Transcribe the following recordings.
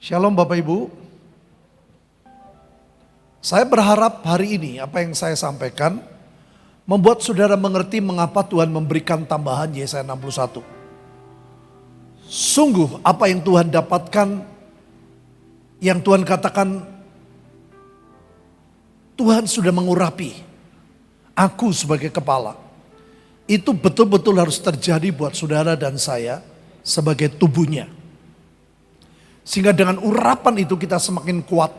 Shalom Bapak Ibu. Saya berharap hari ini apa yang saya sampaikan membuat saudara mengerti mengapa Tuhan memberikan tambahan Yesaya 61. Sungguh apa yang Tuhan dapatkan, yang Tuhan katakan, Tuhan sudah mengurapi aku sebagai kepala. Itu betul-betul harus terjadi buat saudara dan saya sebagai tubuhnya. Sehingga dengan urapan itu kita semakin kuat.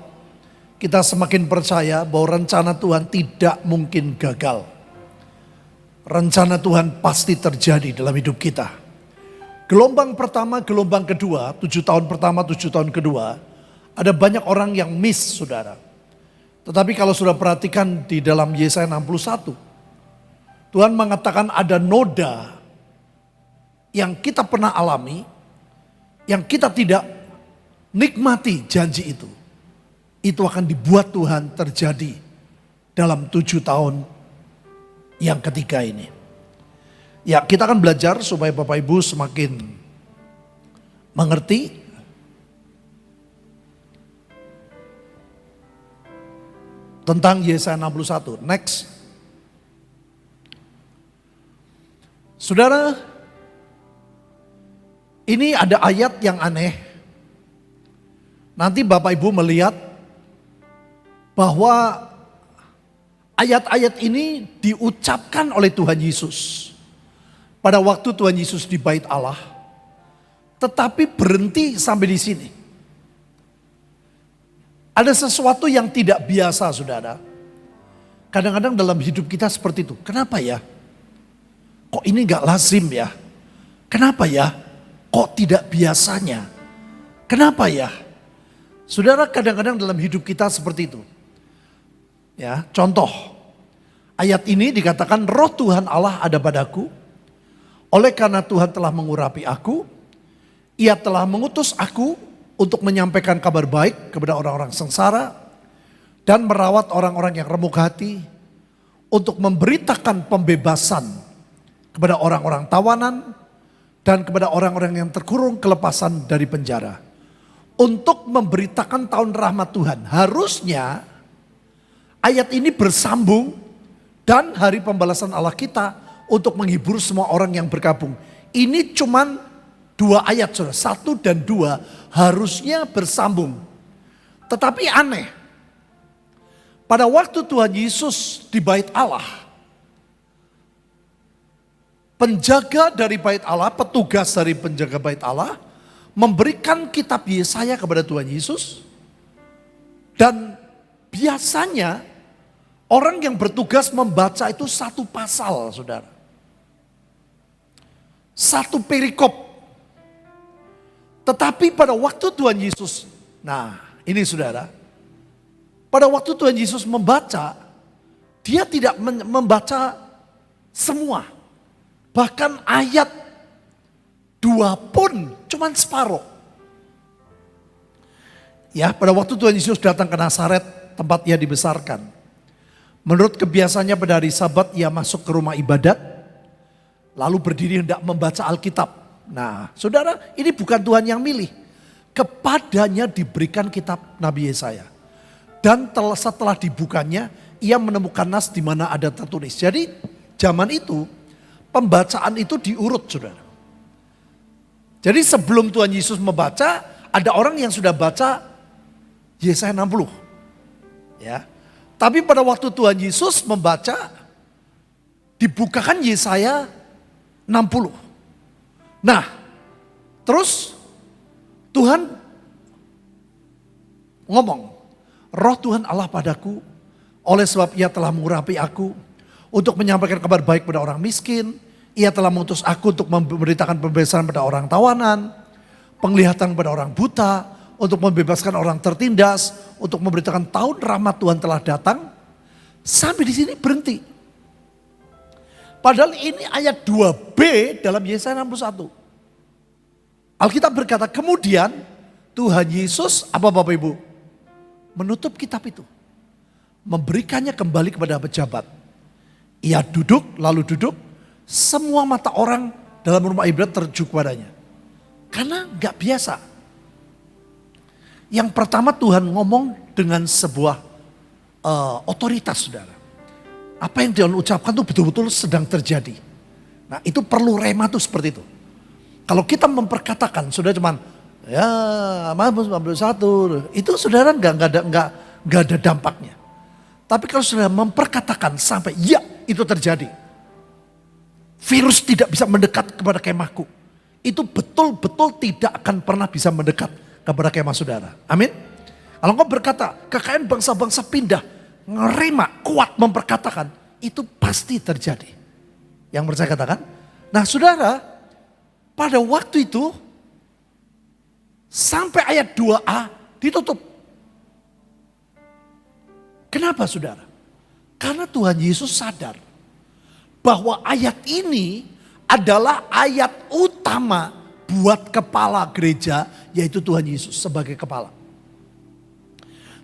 Kita semakin percaya bahwa rencana Tuhan tidak mungkin gagal. Rencana Tuhan pasti terjadi dalam hidup kita. Gelombang pertama, gelombang kedua, 7 tahun pertama, 7 tahun kedua. Ada banyak orang yang miss saudara. Tetapi kalau sudah perhatikan di dalam Yesaya 61. Tuhan mengatakan ada noda yang kita pernah alami. Yang kita tidak nikmati janji itu. Itu akan dibuat Tuhan terjadi dalam 7 tahun yang ketiga ini. Ya, kita akan belajar supaya Bapak Ibu semakin mengerti. Tentang Yesaya 61. Next. Saudara, ini ada ayat yang aneh. Nanti Bapak Ibu melihat bahwa ayat-ayat ini diucapkan oleh Tuhan Yesus pada waktu Tuhan Yesus di Bait Allah, tetapi berhenti sampai di sini. Ada sesuatu yang tidak biasa saudara. Kadang-kadang dalam hidup kita seperti itu. Kenapa ya? Kok ini gak lazim ya? Kenapa ya? Kok tidak biasanya? Kenapa ya? Saudara, kadang-kadang dalam hidup kita seperti itu. Ya, contoh. Ayat ini dikatakan roh Tuhan Allah ada padaku. Oleh karena Tuhan telah mengurapi aku, Ia telah mengutus aku untuk menyampaikan kabar baik kepada orang-orang sengsara dan merawat orang-orang yang remuk hati, untuk memberitakan pembebasan kepada orang-orang tawanan dan kepada orang-orang yang terkurung kelepasan dari penjara. Untuk memberitakan tahun rahmat Tuhan. Harusnya ayat ini bersambung dan hari pembalasan Allah kita untuk menghibur semua orang yang bergabung. Ini cuman 2 ayat saudara, 1 dan 2 harusnya bersambung. Tetapi aneh. Pada waktu Tuhan Yesus di Bait Allah, penjaga dari Bait Allah, petugas dari penjaga Bait Allah, memberikan kitab Yesaya kepada Tuhan Yesus. Dan biasanya orang yang bertugas membaca itu 1 pasal saudara. 1 perikop. Tetapi pada waktu Tuhan Yesus, nah ini saudara. Pada waktu Tuhan Yesus membaca, dia tidak membaca semua. Bahkan ayat 2 pun cuman separuh. Ya, pada waktu Tuhan Yesus datang ke Nazaret, tempat ia dibesarkan. Menurut kebiasaannya pada hari Sabat ia masuk ke rumah ibadat, lalu berdiri hendak membaca Alkitab. Nah, saudara, ini bukan Tuhan yang milih. Kepadanya diberikan kitab Nabi Yesaya. Dan setelah dibukanya, ia menemukan nas di mana ada tertulis. Jadi, zaman itu pembacaan itu diurut, saudara. Jadi sebelum Tuhan Yesus membaca, ada orang yang sudah baca Yesaya 60. Ya. Tapi pada waktu Tuhan Yesus membaca, dibukakan Yesaya 60. Nah, terus Tuhan ngomong, roh Tuhan Allah padaku, oleh sebab Ia telah mengurapi aku untuk menyampaikan kabar baik pada orang miskin. Ia telah mengutus aku untuk memberitakan pembebasan pada orang tawanan, penglihatan pada orang buta, untuk membebaskan orang tertindas, untuk memberitakan tahun rahmat Tuhan telah datang. Sampai di sini berhenti. Padahal ini ayat 2b dalam Yesaya 61. Alkitab berkata kemudian Tuhan Yesus, apa Bapak Ibu? Menutup kitab itu. Memberikannya kembali kepada pejabat. Ia duduk, lalu duduk. Semua mata orang dalam rumah ibadat tertuju kepadanya. Karena gak biasa. Yang pertama Tuhan ngomong dengan sebuah otoritas saudara. Apa yang Tuhan ucapkan itu betul-betul sedang terjadi. Nah itu perlu rema tuh seperti itu. Kalau kita memperkatakan sudah cuman ya Mazmur 91 itu saudara nggak ada dampaknya. Tapi kalau saudara memperkatakan sampai ya itu terjadi. Virus tidak bisa mendekat kepada kemahku. Itu betul-betul tidak akan pernah bisa mendekat kepada kemah saudara. Amin. Kalau engkau berkata kekayaan bangsa-bangsa pindah, ngerema, kuat memperkatakan, itu pasti terjadi. Yang percaya katakan. Nah saudara, pada waktu itu sampai ayat 2a ditutup. Kenapa saudara? Karena Tuhan Yesus sadar bahwa ayat ini adalah ayat utama buat kepala gereja, yaitu Tuhan Yesus sebagai kepala.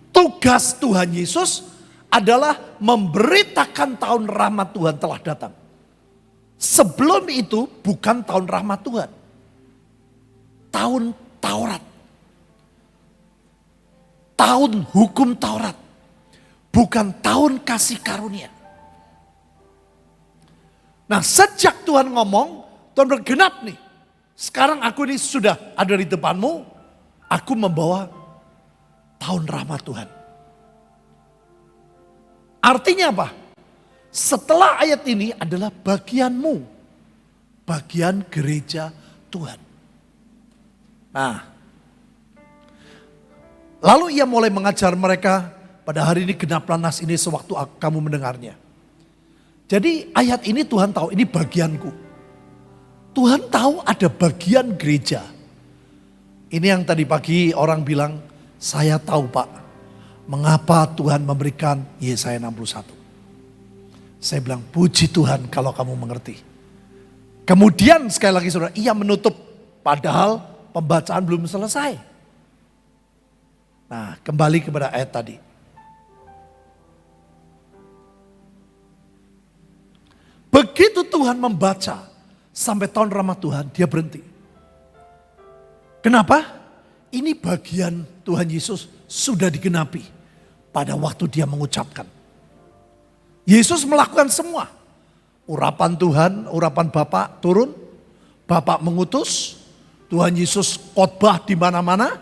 Tugas Tuhan Yesus adalah memberitakan tahun rahmat Tuhan telah datang. Sebelum itu bukan tahun rahmat Tuhan. Tahun Taurat. Tahun hukum Taurat. Bukan tahun kasih karunia. Nah sejak Tuhan ngomong, Tuhan bergenap nih. Sekarang aku ini sudah ada di depanmu. Aku membawa tahun rahmat Tuhan. Artinya apa? Setelah ayat ini adalah bagianmu. Bagian gereja Tuhan. Nah. Lalu ia mulai mengajar mereka. Pada hari ini genaplah nas ini sewaktu kamu mendengarnya. Jadi ayat ini Tuhan tahu ini bagianku. Tuhan tahu ada bagian gereja. Ini yang tadi pagi orang bilang, saya tahu Pak. Mengapa Tuhan memberikan Yesaya 61. Saya bilang puji Tuhan kalau kamu mengerti. Kemudian sekali lagi saudara, ia menutup. Padahal pembacaan belum selesai. Nah kembali kepada ayat tadi. Begitu Tuhan membaca sampai tahun rahmat Tuhan, dia berhenti. Kenapa? Ini bagian Tuhan Yesus sudah digenapi pada waktu dia mengucapkan. Yesus melakukan semua. Urapan Tuhan, urapan Bapa turun, Bapa mengutus, Tuhan Yesus khotbah di mana-mana,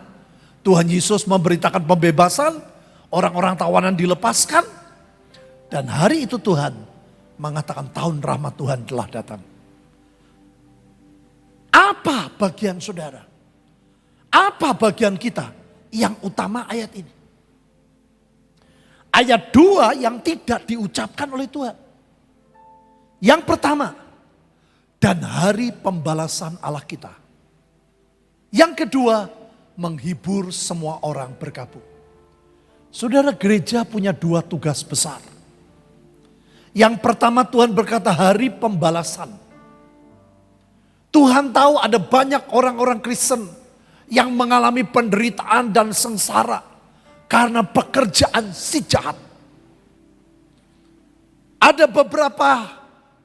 Tuhan Yesus memberitakan pembebasan, orang-orang tawanan dilepaskan, dan hari itu Tuhan mengatakan tahun rahmat Tuhan telah datang. Apa bagian saudara? Apa bagian kita yang utama ayat ini? Ayat 2 yang tidak diucapkan oleh Tuhan. Yang pertama, dan hari pembalasan Allah kita. Yang kedua, menghibur semua orang berkabung. Saudara, gereja punya 2 tugas besar. Yang pertama Tuhan berkata hari pembalasan. Tuhan tahu ada banyak orang-orang Kristen yang mengalami penderitaan dan sengsara karena pekerjaan si jahat. Ada beberapa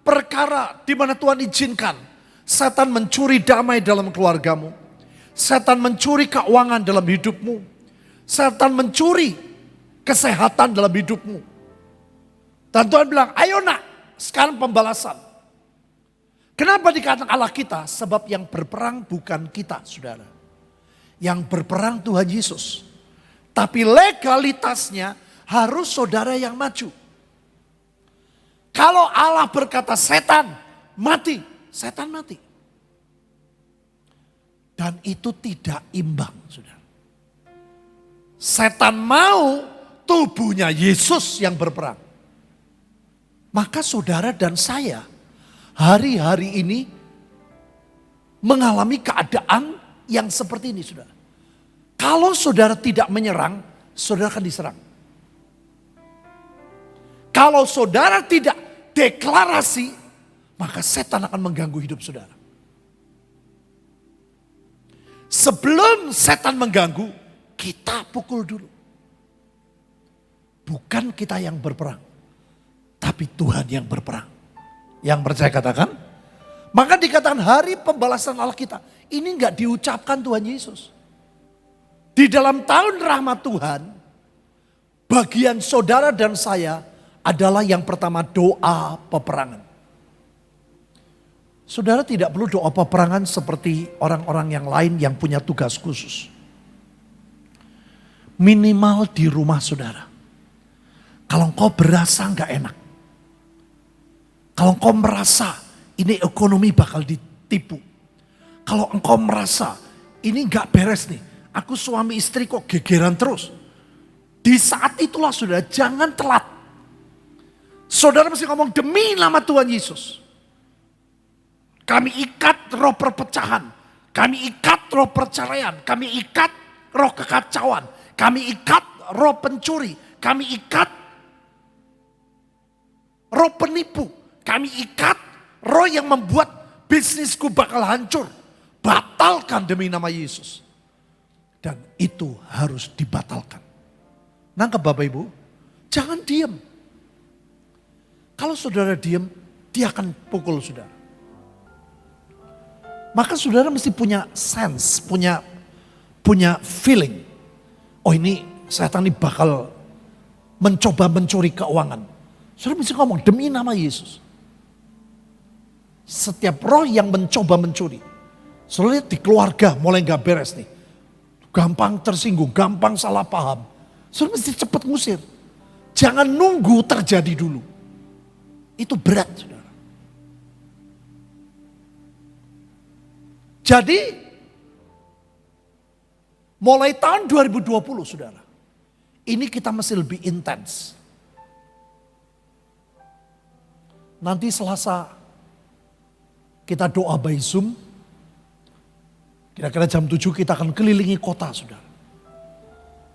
perkara di mana Tuhan izinkan setan mencuri damai dalam keluargamu. Setan mencuri keuangan dalam hidupmu. Setan mencuri kesehatan dalam hidupmu. Dan Tuhan bilang, ayo nak, sekarang pembalasan. Kenapa dikatakan Allah kita? Sebab yang berperang bukan kita, saudara. Yang berperang Tuhan Yesus. Tapi legalitasnya harus saudara yang maju. Kalau Allah berkata setan mati, setan mati. Dan itu tidak imbang, saudara. Setan mau tubuhnya Yesus yang berperang. Maka saudara dan saya hari-hari ini mengalami keadaan yang seperti ini saudara. Kalau saudara tidak menyerang, saudara akan diserang. Kalau saudara tidak deklarasi, maka setan akan mengganggu hidup saudara. Sebelum setan mengganggu, kita pukul dulu. Bukan kita yang berperang. Tapi Tuhan yang berperang. Yang percaya katakan. Maka dikatakan hari pembalasan Allah kita. Ini enggak diucapkan Tuhan Yesus. Di dalam tahun rahmat Tuhan, bagian saudara dan saya adalah yang pertama doa peperangan. Saudara tidak perlu doa peperangan seperti orang-orang yang lain yang punya tugas khusus. Minimal di rumah saudara. Kalau engkau berasa nggak enak. Kalau engkau merasa ini ekonomi bakal ditipu. Kalau engkau merasa ini nggak beres nih. Aku suami istri kok gegeran terus. Di saat itulah saudara jangan telat. Saudara mesti ngomong demi nama Tuhan Yesus. Kami ikat roh perpecahan. Kami ikat roh perceraian. Kami ikat roh kekacauan. Kami ikat roh pencuri. Kami ikat roh penipu. Kami ikat roh yang membuat bisnisku bakal hancur. Batalkan demi nama Yesus. Dan itu harus dibatalkan. Nangkep Bapak Ibu? Jangan diam. Kalau saudara diam, dia akan pukul saudara. Maka saudara mesti punya sense, punya feeling. Oh ini setan ini bakal mencoba mencuri keuangan. Saudara mesti ngomong demi nama Yesus. Setiap roh yang mencoba mencuri. Saudara lihat di keluarga mulai gak beres nih. Gampang tersinggung, gampang salah paham. Saudara mesti cepat ngusir. Jangan nunggu terjadi dulu. Itu berat saudara. Jadi mulai tahun 2020 saudara. Ini kita mesti lebih intens. Nanti Selasa kita doa by Zoom. Kira-kira jam 7 kita akan kelilingi kota saudara.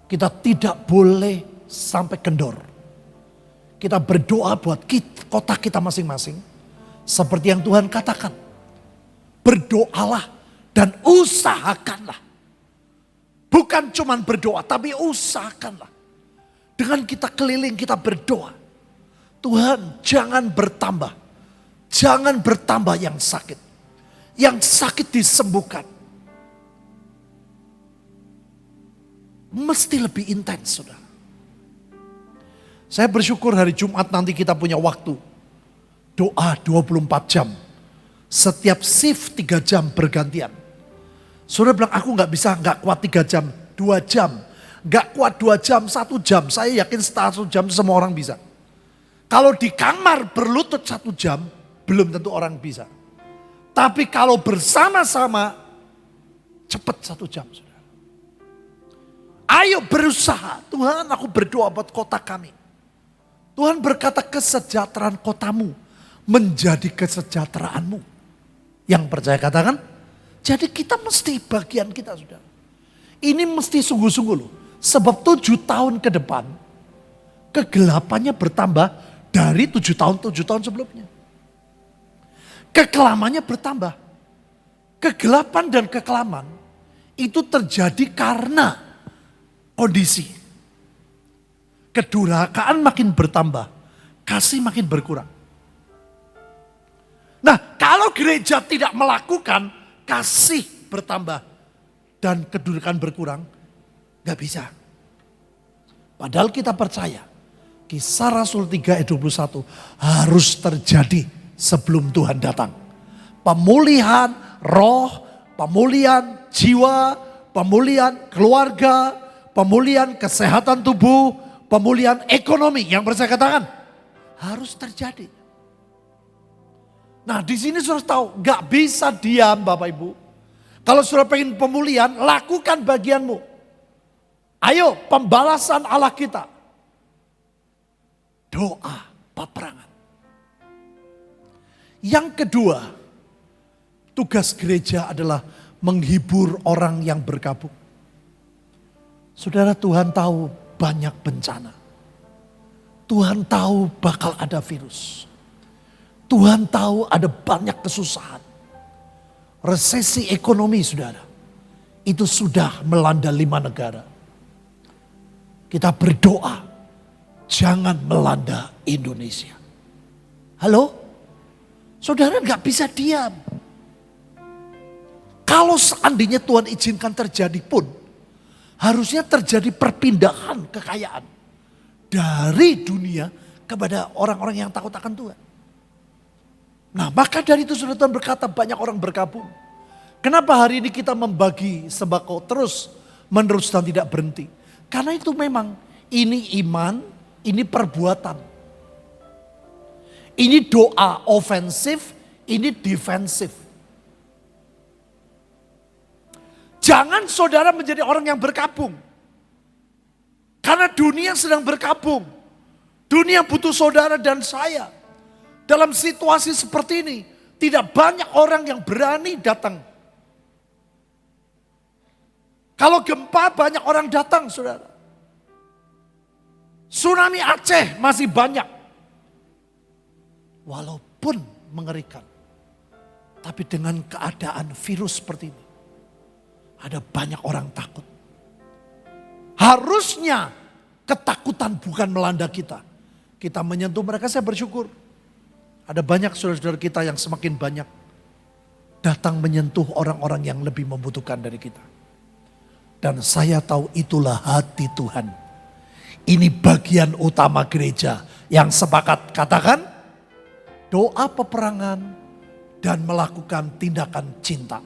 Kita tidak boleh sampai kendor. Kita berdoa buat kota kita masing-masing. Seperti yang Tuhan katakan. Berdoalah dan usahakanlah. Bukan cuman berdoa tapi usahakanlah. Dengan kita keliling kita berdoa. Tuhan jangan bertambah. Jangan bertambah yang sakit. Yang sakit disembuhkan. Mesti lebih intens saudara. Saya bersyukur hari Jumat nanti kita punya waktu. Doa 24 jam. Setiap shift 3 jam bergantian. Saudara bilang aku gak kuat 3 jam, 2 jam. Gak kuat 2 jam, 1 jam. Saya yakin 1 jam semua orang bisa. Kalau di kamar berlutut 1 jam, belum tentu orang bisa. Tapi kalau bersama-sama, cepat 1 jam. Saudara. Ayo berusaha. Tuhan aku berdoa buat kota kami. Tuhan berkata kesejahteraan kotamu menjadi kesejahteraanmu. Yang percaya katakan. Jadi kita mesti bagian kita saudara. Ini mesti sungguh-sungguh loh. Sebab 7 tahun ke depan. Kegelapannya bertambah dari 7 tahun sebelumnya. Kekelamannya bertambah. Kegelapan dan kekelaman itu terjadi karena kondisi. Kedurhakaan makin bertambah. Kasih makin berkurang. Nah kalau gereja tidak melakukan kasih bertambah dan kedurhakaan berkurang. Gak bisa. Padahal kita percaya. Kisah Rasul 3 ayat 21 harus terjadi sebelum Tuhan datang. Pemulihan roh, pemulihan jiwa, pemulihan keluarga, pemulihan kesehatan tubuh, pemulihan ekonomi. Yang percaya katakan harus terjadi. Nah di sini saudara tahu gak bisa diam Bapak Ibu. Kalau saudara pengen pemulihan lakukan bagianmu. Ayo pembalasan Allah kita. Doa peperangan. Yang kedua, tugas gereja adalah menghibur orang yang bergabung. Saudara Tuhan tahu banyak bencana. Tuhan tahu bakal ada virus. Tuhan tahu ada banyak kesusahan. Resesi ekonomi saudara. Itu sudah melanda 5 negara. Kita berdoa. Jangan melanda Indonesia. Halo? Saudara gak bisa diam. Kalau seandainya Tuhan izinkan terjadi pun. Harusnya terjadi perpindahan kekayaan dari dunia kepada orang-orang yang takut akan Tuhan. Nah, maka dari itu saudara, Tuhan berkata banyak orang bergabung. Kenapa hari ini kita membagi sembako terus menerus dan tidak berhenti? Karena itu memang ini iman, ini perbuatan. Ini doa ofensif, ini defensif. Jangan saudara menjadi orang yang berkabung. Karena dunia sedang berkabung. Dunia butuh saudara dan saya. Dalam situasi seperti ini, tidak banyak orang yang berani datang. Kalau gempa banyak orang datang, saudara. Tsunami Aceh masih banyak. Walaupun mengerikan. Tapi dengan keadaan virus seperti ini, ada banyak orang takut. Harusnya ketakutan bukan melanda kita. Kita menyentuh mereka, saya bersyukur. Ada banyak saudara-saudara kita yang semakin banyak datang menyentuh orang-orang yang lebih membutuhkan dari kita. Dan saya tahu itulah hati Tuhan. Ini bagian utama gereja yang sepakat katakan doa peperangan dan melakukan tindakan cinta.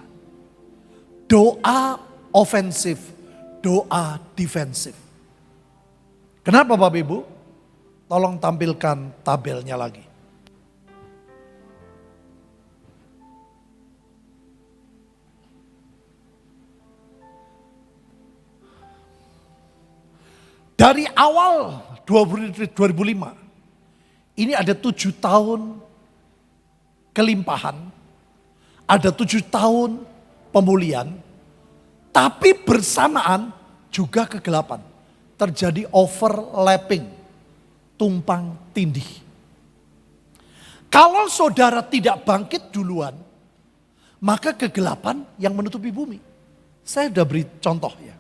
Doa ofensif, doa defensif. Kenapa Bapak Ibu? Tolong tampilkan tabelnya lagi. Dari awal 2005, ini ada 7 tahun kelimpahan, ada 7 tahun pemulihan, tapi bersamaan juga kegelapan. Terjadi overlapping, tumpang tindih. Kalau saudara tidak bangkit duluan, maka kegelapan yang menutupi bumi. Saya sudah beri contoh ya.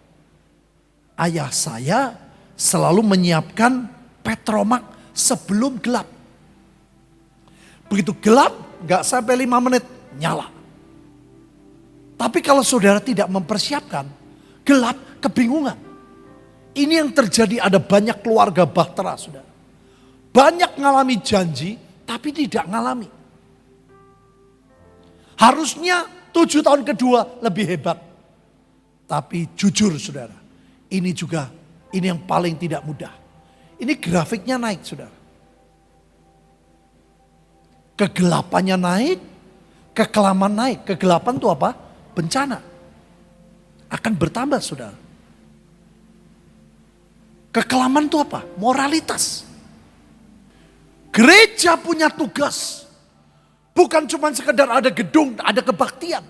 Ayah saya selalu menyiapkan petromak sebelum gelap. Begitu gelap, gak sampai 5 menit, nyala. Tapi kalau saudara tidak mempersiapkan, gelap, kebingungan. Ini yang terjadi, ada banyak keluarga bahtera, saudara. Banyak ngalami janji, tapi tidak ngalami. Harusnya 7 tahun kedua lebih hebat. Tapi jujur saudara, ini yang paling tidak mudah. Ini grafiknya naik saudara. Kegelapannya naik, kekelaman naik. Kegelapan itu apa? Bencana. Akan bertambah saudara. Kekelaman itu apa? Moralitas. Gereja punya tugas. Bukan cuma sekedar ada gedung, ada kebaktian.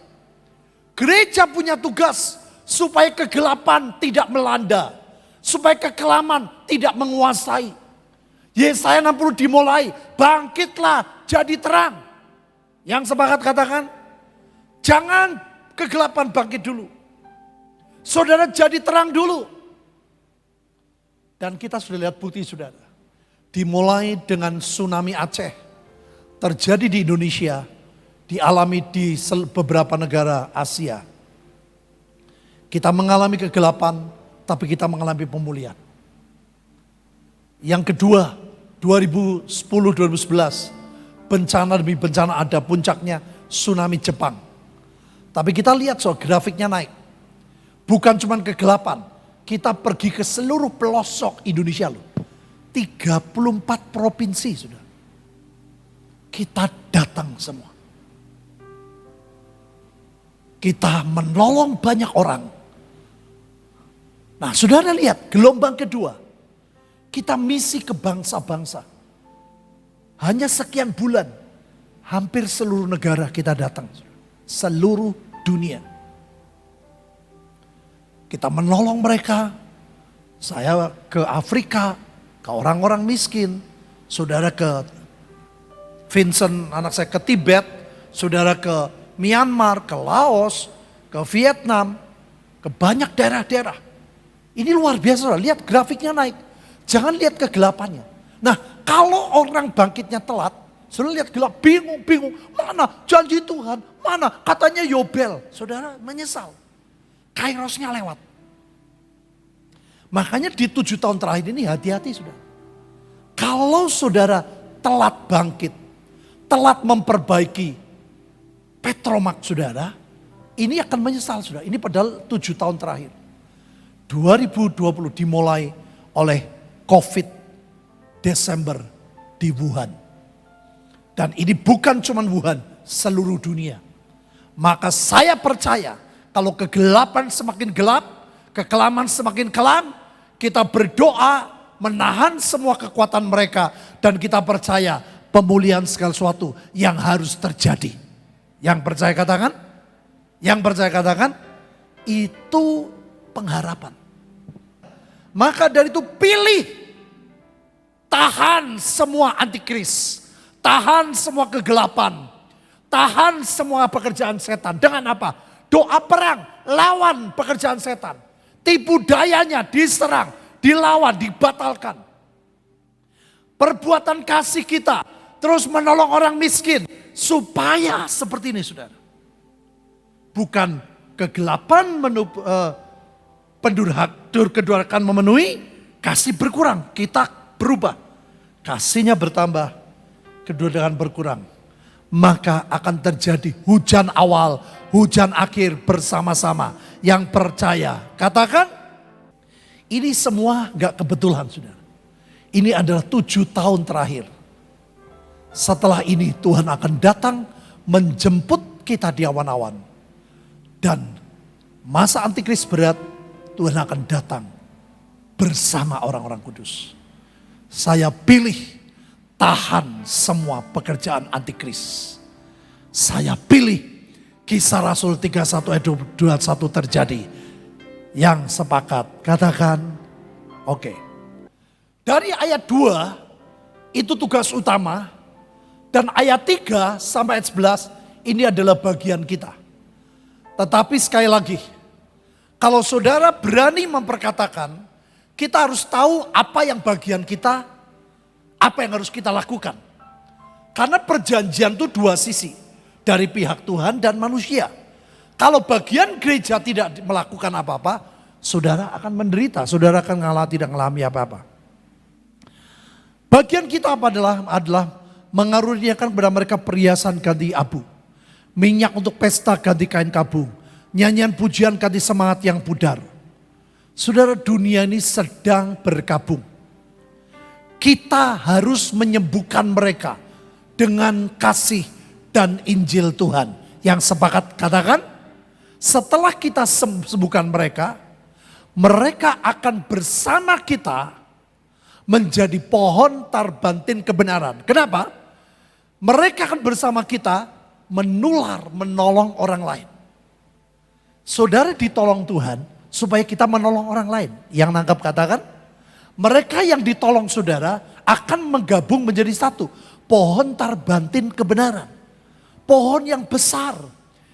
Gereja punya tugas supaya kegelapan tidak melanda. Supaya kekelaman tidak menguasai. Yesaya 60 dimulai, bangkitlah jadi terang. Yang sepakat katakan, jangan kegelapan bangkit dulu. Saudara jadi terang dulu. Dan kita sudah lihat bukti saudara. Dimulai dengan tsunami Aceh. Terjadi di Indonesia, dialami di beberapa negara Asia. Kita mengalami kegelapan, tapi kita mengalami pemulihan. Yang kedua, 2010-2011, bencana demi bencana ada, puncaknya tsunami Jepang. Tapi kita lihat grafiknya naik. Bukan cuma kegelapan, kita pergi ke seluruh pelosok Indonesia loh. 34 provinsi sudah. Kita datang semua. Kita menolong banyak orang. Nah saudara lihat gelombang kedua. Kita misi ke bangsa-bangsa. Hanya sekian bulan. Hampir seluruh negara kita datang. Seluruh dunia. Kita menolong mereka. Saya ke Afrika. Ke orang-orang miskin. Saudara ke Vincent, anak saya ke Tibet. Saudara ke Myanmar, ke Laos, ke Vietnam. Ke banyak daerah-daerah. Ini luar biasa, lihat grafiknya naik. Jangan lihat kegelapannya. Nah kalau orang bangkitnya telat, saudara lihat gelap, bingung. Mana janji Tuhan, mana katanya Yobel. Saudara menyesal. Kairosnya lewat. Makanya di 7 tahun terakhir ini hati-hati saudara. Kalau saudara telat bangkit, telat memperbaiki Petromak saudara, ini akan menyesal saudara. Ini padahal 7 tahun terakhir. 2020 dimulai oleh COVID Desember di Wuhan. Dan ini bukan cuma Wuhan, seluruh dunia. Maka saya percaya kalau kegelapan semakin gelap, kekelaman semakin kelam, kita berdoa menahan semua kekuatan mereka. Dan kita percaya pemulihan segala sesuatu yang harus terjadi. Yang percaya katakan? Yang percaya katakan? Itu pengharapan. Maka dari itu pilih. Tahan semua antikris. Tahan semua kegelapan. Tahan semua pekerjaan setan. Dengan apa? Doa perang. Lawan pekerjaan setan. Tipu dayanya diserang, dilawan, dibatalkan. Perbuatan kasih kita terus menolong orang miskin. Supaya seperti ini saudara. Bukan kegelapan kedurhakaan memenuhi, kasih berkurang. Kita berubah. Kasihnya bertambah, kedurhakaan berkurang. Maka akan terjadi hujan awal, hujan akhir bersama-sama. Yang percaya, katakan, ini semua gak kebetulan saudara. Ini adalah 7 tahun terakhir. Setelah ini Tuhan akan datang menjemput kita di awan-awan. Dan masa antikris berat, Tuhan akan datang bersama orang-orang kudus. Saya pilih tahan semua pekerjaan antikris. Saya pilih Kisah Rasul 31 ayat 21 terjadi. Yang sepakat katakan oke. Dari ayat 2 itu tugas utama. Dan ayat 3 sampai ayat 11 ini adalah bagian kita. Tetapi sekali lagi, kalau saudara berani memperkatakan, kita harus tahu apa yang bagian kita, apa yang harus kita lakukan. Karena perjanjian itu 2 sisi, dari pihak Tuhan dan manusia. Kalau bagian gereja tidak melakukan apa-apa, saudara akan menderita, saudara akan tidak mengalami apa-apa. Bagian kita apa adalah mengaruniakan kepada mereka perhiasan ganti abu, minyak untuk pesta ganti kain kabung, nyanyian pujian ganti semangat yang pudar. Saudara, dunia ini sedang berkabung. Kita harus menyembuhkan mereka dengan kasih dan Injil Tuhan. Yang sepakat katakan, setelah kita sembuhkan mereka, mereka akan bersama kita menjadi pohon tarbantin kebenaran. Kenapa? Mereka akan bersama kita menular, menolong orang lain. Saudara ditolong Tuhan supaya kita menolong orang lain. Yang nangkap katakan, mereka yang ditolong saudara akan menggabung menjadi satu. Pohon tarbantin kebenaran. Pohon yang besar,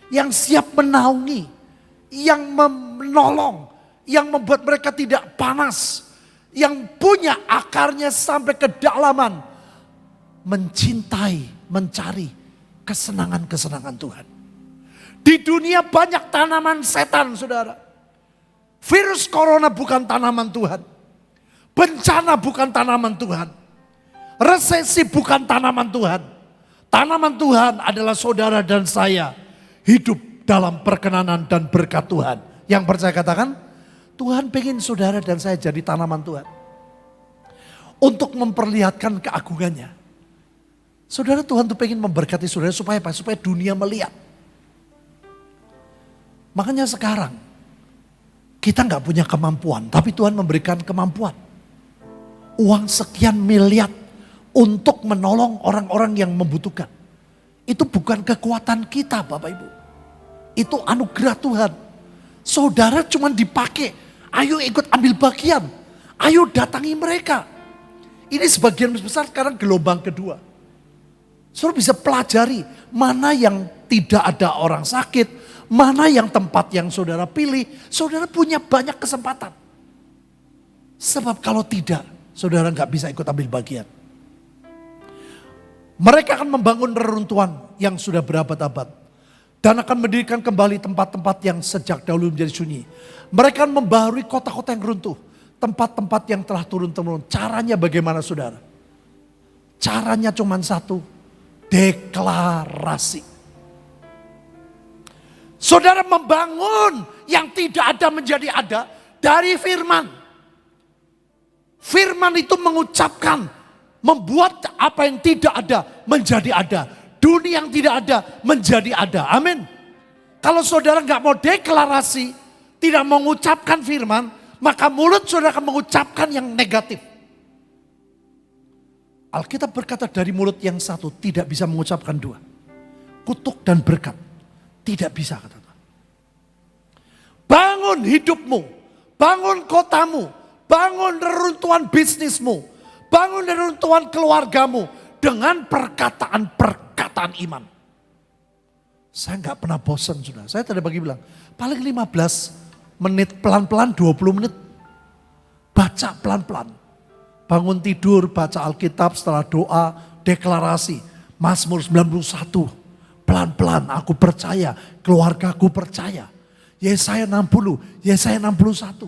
yang siap menaungi, yang menolong, yang membuat mereka tidak panas, yang punya akarnya sampai kedalaman, mencintai, mencari kesenangan-kesenangan Tuhan. Di dunia banyak tanaman setan saudara. Virus corona bukan tanaman Tuhan. Bencana bukan tanaman Tuhan. Resesi bukan tanaman Tuhan. Tanaman Tuhan adalah saudara dan saya hidup dalam perkenanan dan berkat Tuhan. Yang percaya katakan, Tuhan pengen saudara dan saya jadi tanaman Tuhan. Untuk memperlihatkan keagungannya. Saudara, Tuhan tuh pengen memberkati saudara supaya apa? Supaya dunia melihat. Makanya sekarang kita gak punya kemampuan, tapi Tuhan memberikan kemampuan. Uang sekian miliar untuk menolong orang-orang yang membutuhkan. Itu bukan kekuatan kita Bapak Ibu. Itu anugerah Tuhan. Saudara cuma dipakai. Ayo ikut ambil bagian. Ayo datangi mereka. Ini sebagian besar sekarang gelombang kedua. Saudara bisa pelajari mana yang tidak ada orang sakit. Mana yang tempat yang saudara pilih. Saudara punya banyak kesempatan. Sebab kalau tidak, saudara gak bisa ikut ambil bagian. Mereka akan membangun reruntuhan yang sudah berabad-abad. Dan akan mendirikan kembali tempat-tempat yang sejak dahulu menjadi sunyi. Mereka akan membaharui kota-kota yang runtuh. tempat-tempat yang telah turun-temurun. Caranya bagaimana saudara? Caranya cuma satu, deklarasi. Saudara membangun yang tidak ada menjadi ada dari firman. Firman itu mengucapkan, membuat apa yang tidak ada menjadi ada. Dunia yang tidak ada menjadi ada. Amin. Kalau saudara nggak mau deklarasi, tidak mengucapkan firman, maka mulut saudara akan mengucapkan yang negatif. Alkitab berkata dari mulut yang satu tidak bisa mengucapkan dua. Kutuk dan berkat. Tidak bisa kata Tuhan. Bangun hidupmu. Bangun kotamu. Bangun reruntuhan bisnismu. Bangun reruntuhan keluargamu. Dengan perkataan-perkataan iman. Saya nggak pernah bosan sudah. Saya tadi pagi bilang. Paling 15 menit pelan-pelan 20 menit. Baca pelan-pelan. Bangun tidur, baca Alkitab, setelah doa, deklarasi. Mazmur 91, pelan-pelan aku percaya, keluargaku percaya. Yesaya 60, Yesaya 61.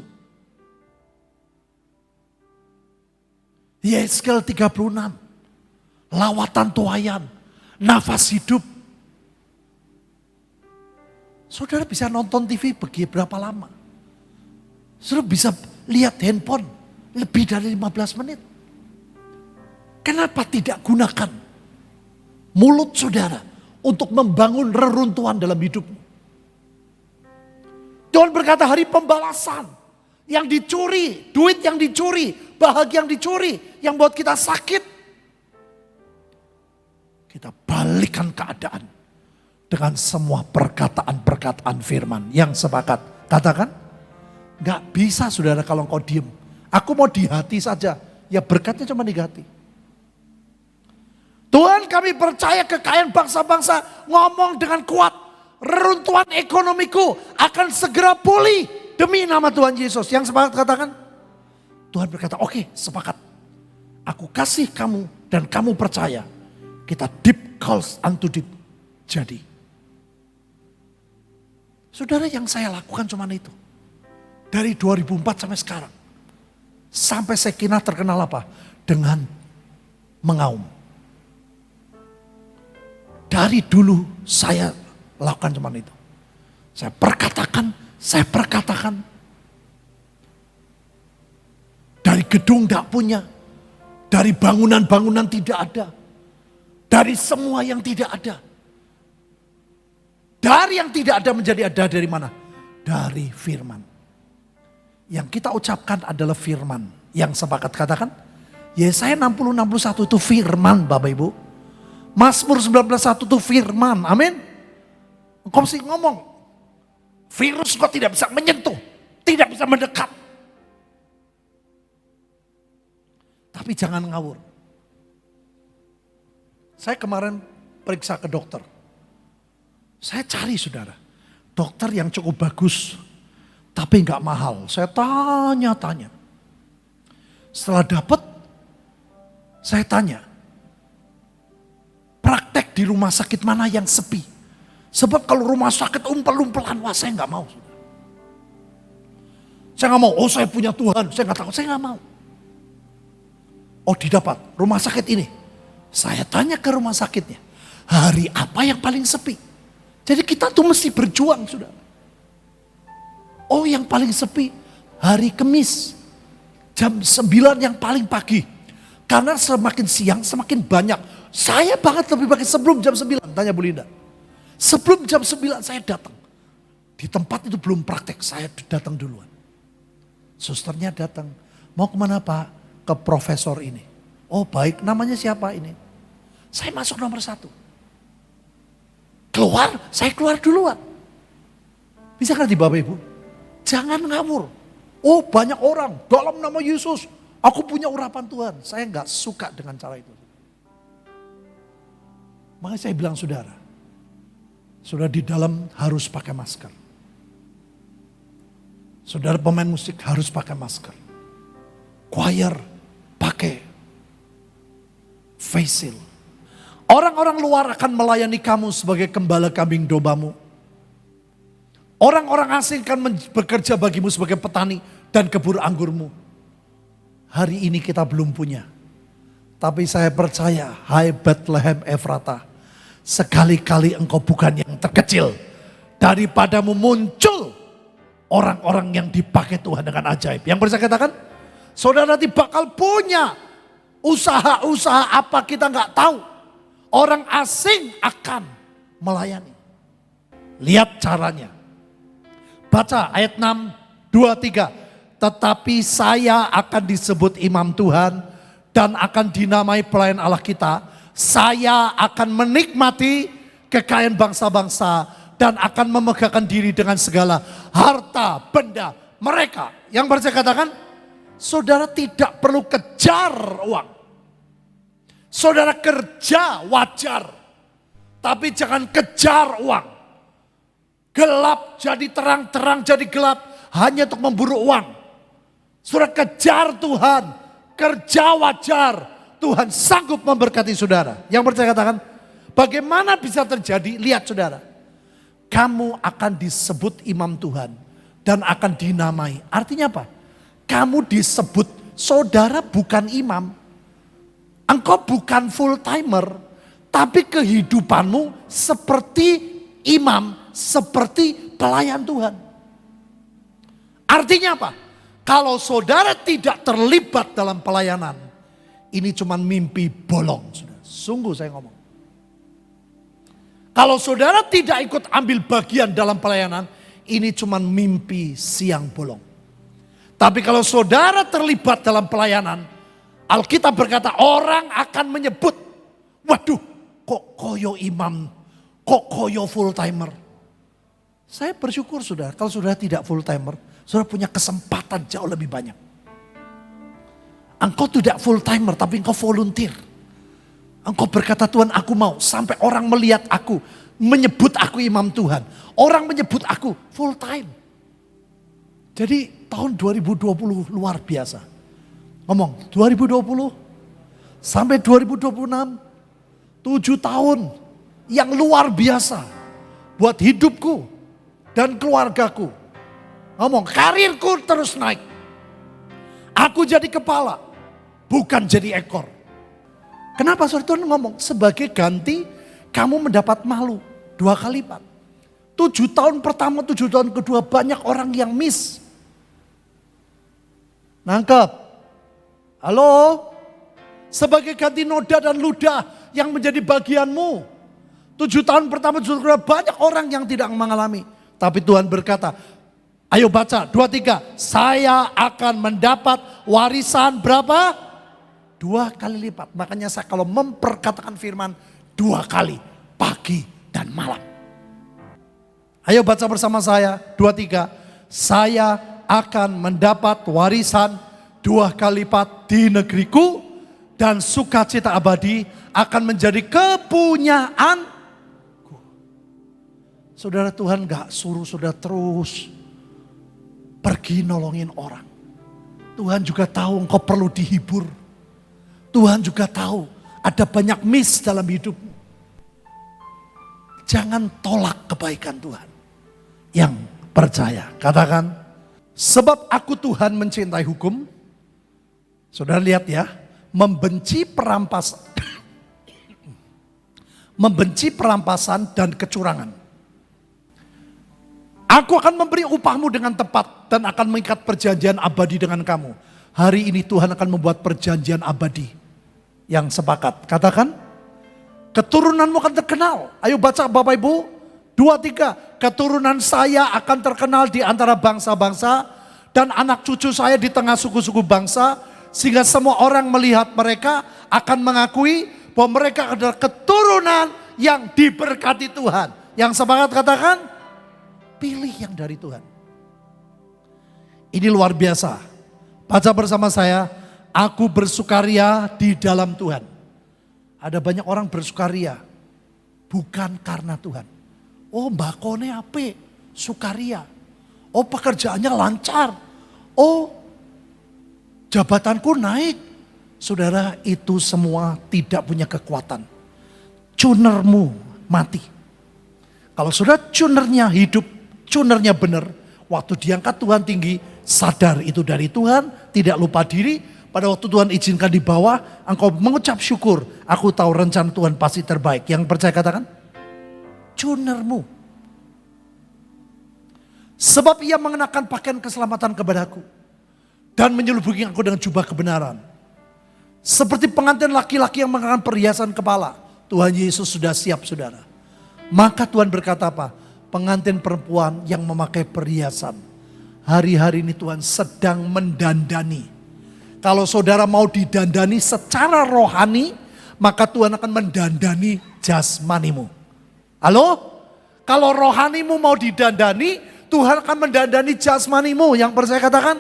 Yeskel 36, lawatan tuayan, nafas hidup. Saudara bisa nonton TV berapa lama? Saudara bisa lihat handphone. Lebih dari 15 menit. Kenapa tidak gunakan mulut saudara untuk membangun reruntuhan dalam hidupmu? Tuhan berkata hari pembalasan. Yang dicuri, duit yang dicuri, bahagia yang dicuri, yang buat kita sakit. Kita balikan keadaan dengan semua perkataan-perkataan firman yang sepakat. Katakan, gak bisa saudara kalau engkau diem. Aku mau di hati saja. Ya berkatnya cuma di hati. Tuhan kami percaya kekayaan bangsa-bangsa ngomong dengan kuat. Reruntuhan ekonomiku akan segera pulih. Demi nama Tuhan Yesus. Yang sepakat katakan. Tuhan berkata oke, sepakat. Aku kasih kamu dan kamu percaya. Kita deep calls unto deep. Jadi. Saudara yang saya lakukan cuma itu. Dari 2004 sampai sekarang. Sampai Sekinah terkenal apa? Dengan mengaum. Dari dulu saya lakukan cuma itu. Saya perkatakan. Dari gedung tidak punya. Dari bangunan-bangunan tidak ada. Dari semua yang tidak ada. Dari yang tidak ada menjadi ada dari mana? Dari firman. Yang kita ucapkan adalah firman. Yang sepakat katakan. Yesaya 60-61 itu firman Bapak Ibu. Mazmur 19:1 itu firman. Amin. Engkau mesti ngomong. Virus kok tidak bisa menyentuh. Tidak bisa mendekat. Tapi jangan ngawur. Saya kemarin periksa ke dokter. Saya cari saudara. Dokter yang cukup bagus. Tapi nggak mahal. Saya tanya-tanya. Setelah dapat, saya tanya. Praktek di rumah sakit mana yang sepi? Sebab kalau rumah sakit umpel-umpelan, wah saya nggak mau. Saya nggak mau, oh saya punya Tuhan. Saya nggak takut, saya nggak mau. Oh didapat, rumah sakit ini. Saya tanya ke rumah sakitnya. Hari apa yang paling sepi? Jadi kita tuh mesti berjuang sudah. Oh yang paling sepi hari Kamis. Jam 9 yang paling pagi. Karena semakin siang semakin banyak. Saya banget lebih pagi sebelum jam 9. Tanya Bu Linda. Sebelum jam 9 saya datang. Di tempat itu belum praktek. Saya datang duluan. Susternya datang. Mau kemana Pak? Ke profesor ini. Oh baik, namanya siapa ini? Saya masuk nomor 1. Keluar, saya keluar duluan. Bisa ngerti Bapak Ibu? Jangan ngawur. Oh banyak orang, dalam nama Yesus, aku punya urapan Tuhan. Saya nggak suka dengan cara itu. Makanya saya bilang saudara di dalam harus pakai masker. Saudara pemain musik harus pakai masker. Choir pakai face shield. Orang-orang luar akan melayani kamu sebagai gembala kambing dombamu. Orang-orang asing akan bekerja bagimu sebagai petani dan kebun anggurmu. hari ini kita belum punya. Tapi saya percaya, hai Bethlehem Efrata, sekali-kali engkau bukan yang terkecil. Daripadamu muncul orang-orang yang dipakai Tuhan dengan ajaib. Yang bisa katakan, saudara nanti bakal punya usaha-usaha apa kita nggak tahu. Orang asing akan melayani. Lihat caranya. Baca ayat 6, 2, 3. Tetapi saya akan disebut imam Tuhan dan akan dinamai pelayan Allah kita. Saya akan menikmati kekayaan bangsa-bangsa dan akan memegahkan diri dengan segala harta benda mereka. Yang percaya katakan, saudara tidak perlu kejar uang. Saudara kerja wajar, tapi jangan kejar uang. Gelap jadi terang, terang jadi gelap hanya untuk memburu uang. Saudara kejar Tuhan, kerja wajar. Tuhan sanggup memberkati saudara. Yang percaya katakan, bagaimana bisa terjadi? Lihat saudara, kamu akan disebut imam Tuhan dan akan dinamai. Artinya apa? Kamu disebut, saudara bukan imam. Engkau bukan full timer, tapi kehidupanmu seperti imam, seperti pelayan Tuhan. Artinya apa? Kalau saudara tidak terlibat dalam pelayanan, ini cuma mimpi bolong. Sungguh saya ngomong. Kalau saudara tidak ikut ambil bagian dalam pelayanan, ini cuma mimpi siang bolong. Tapi kalau saudara terlibat dalam pelayanan, Alkitab berkata orang akan menyebut, waduh kok koyo imam, kok koyo full timer. Saya bersyukur saudara, kalau saudara tidak full timer, saudara punya kesempatan jauh lebih banyak. Engkau tidak full timer tapi engkau volunteer. Engkau berkata Tuhan aku mau, sampai orang melihat aku, menyebut aku imam Tuhan. Orang menyebut aku full time. Jadi tahun 2020 luar biasa. Ngomong 2020 sampai 2026, 7 tahun yang luar biasa buat hidupku dan keluargaku. Ngomong karirku terus naik. Aku jadi kepala, bukan jadi ekor. Kenapa saudara? Tuhan ngomong sebagai ganti kamu mendapat malu 2 kali lipat. 7 tahun pertama, 7 tahun kedua banyak orang yang miss. Nangkep? Halo? Sebagai ganti noda dan ludah yang menjadi bagianmu. 7 tahun pertama, 7 tahun kedua banyak orang yang tidak mengalami. Tapi Tuhan berkata, ayo baca 2, 3. Saya akan mendapat warisan berapa? 2 kali lipat. Makanya saya kalau memperkatakan firman 2 kali. Pagi dan malam. Ayo baca bersama saya 2, 3. Saya akan mendapat warisan 2 kali lipat di negeriku. Dan sukacita abadi akan menjadi kepunyaanku. Saudara, Tuhan gak suruh saudara terus pergi nolongin orang. Tuhan juga tahu engkau perlu dihibur. Tuhan juga tahu ada banyak miss dalam hidupmu. Jangan tolak kebaikan Tuhan. Yang percaya, katakan, sebab aku Tuhan mencintai hukum. Saudara lihat ya, membenci perampasan dan kecurangan. Aku akan memberi upahmu dengan tepat dan akan mengikat perjanjian abadi dengan kamu. Hari ini Tuhan akan membuat perjanjian abadi yang sepakat. Katakan, keturunanmu akan terkenal. Ayo baca Bapak Ibu, 2, 3. Keturunan saya akan terkenal di antara bangsa-bangsa dan anak cucu saya di tengah suku-suku bangsa. Sehingga semua orang melihat mereka akan mengakui bahwa mereka adalah keturunan yang diberkati Tuhan. Yang sepakat katakan, pilih yang dari Tuhan. Ini luar biasa. Baca bersama saya, aku bersukaria di dalam Tuhan. Ada banyak orang bersukaria bukan karena Tuhan. Oh mbakone ape, sukaria. Oh pekerjaannya lancar. Oh jabatanku naik. Saudara, itu semua tidak punya kekuatan. Tunermu mati. Kalau saudara tunernya hidup, tunernya benar, waktu diangkat Tuhan tinggi, sadar itu dari Tuhan, tidak lupa diri, pada waktu Tuhan izinkan di bawah, engkau mengucap syukur. Aku tahu rencana Tuhan pasti terbaik. Yang percaya katakan, cunermu. Sebab ia mengenakan pakaian keselamatan kepadaku. Dan menyelubungi aku dengan jubah kebenaran. Seperti pengantin laki-laki yang mengenakan perhiasan kepala. Tuhan Yesus sudah siap saudara. Maka Tuhan berkata apa? Pengantin perempuan yang memakai perhiasan. Hari-hari ini Tuhan sedang mendandani. Kalau saudara mau didandani secara rohani, maka Tuhan akan mendandani jasmanimu. Halo? Kalau rohanimu mau didandani, Tuhan akan mendandani jasmanimu. Yang percaya katakan,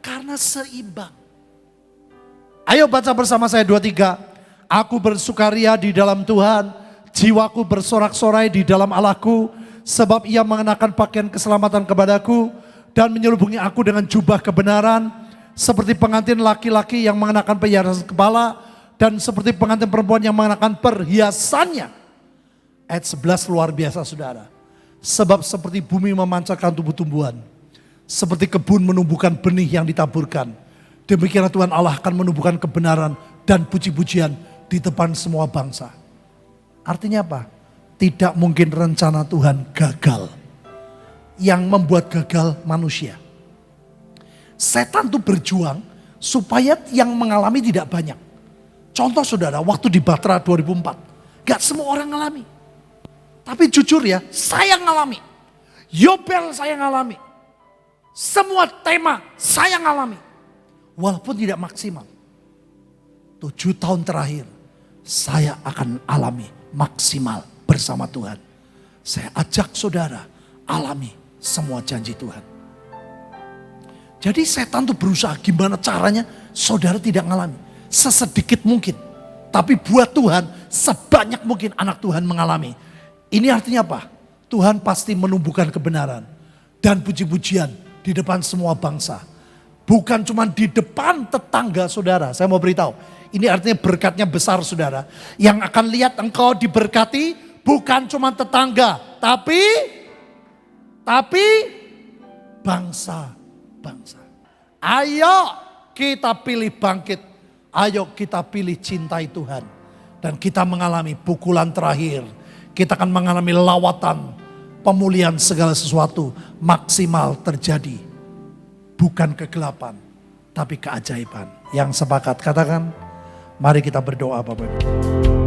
karena seimbang. Ayo baca bersama saya 2-3. Aku bersukaria di dalam Tuhan, jiwaku bersorak-sorai di dalam Allahku, sebab ia mengenakan pakaian keselamatan kepadaku, dan menyelubungi aku dengan jubah kebenaran, seperti pengantin laki-laki yang mengenakan perhiasan kepala, dan seperti pengantin perempuan yang mengenakan perhiasannya. Ayat 11 luar biasa saudara. Sebab seperti bumi memancarkan tumbuh-tumbuhan, seperti kebun menumbuhkan benih yang ditaburkan, demikianlah Tuhan Allah akan menumbuhkan kebenaran dan puji-pujian di depan semua bangsa. Artinya apa? Tidak mungkin rencana Tuhan gagal. Yang membuat gagal manusia. Setan itu berjuang supaya yang mengalami tidak banyak. Contoh saudara, waktu di Batra 2004. Gak semua orang ngalami. Tapi jujur ya, saya ngalami. Yobel saya ngalami. Semua tema saya ngalami. Walaupun tidak maksimal. 7 tahun terakhir, saya akan alami maksimal bersama Tuhan. Saya ajak saudara alami semua janji Tuhan. Jadi setan tuh berusaha gimana caranya saudara tidak ngalami. Sesedikit mungkin. Tapi buat Tuhan sebanyak mungkin anak Tuhan mengalami. Ini artinya apa? Tuhan pasti menumbuhkan kebenaran. Dan puji-pujian di depan semua bangsa. Bukan cuma di depan tetangga saudara. Saya mau beritahu. Ini artinya berkatnya besar saudara. Yang akan lihat engkau diberkati bukan cuma tetangga. Tapi bangsa. Ayo kita pilih bangkit. Ayo kita pilih cintai Tuhan. Dan kita mengalami pukulan terakhir. Kita akan mengalami lawatan. Pemulihan segala sesuatu maksimal terjadi. Bukan kegelapan. Tapi keajaiban. Yang sepakat katakan. Mari kita berdoa Bapak Ibu.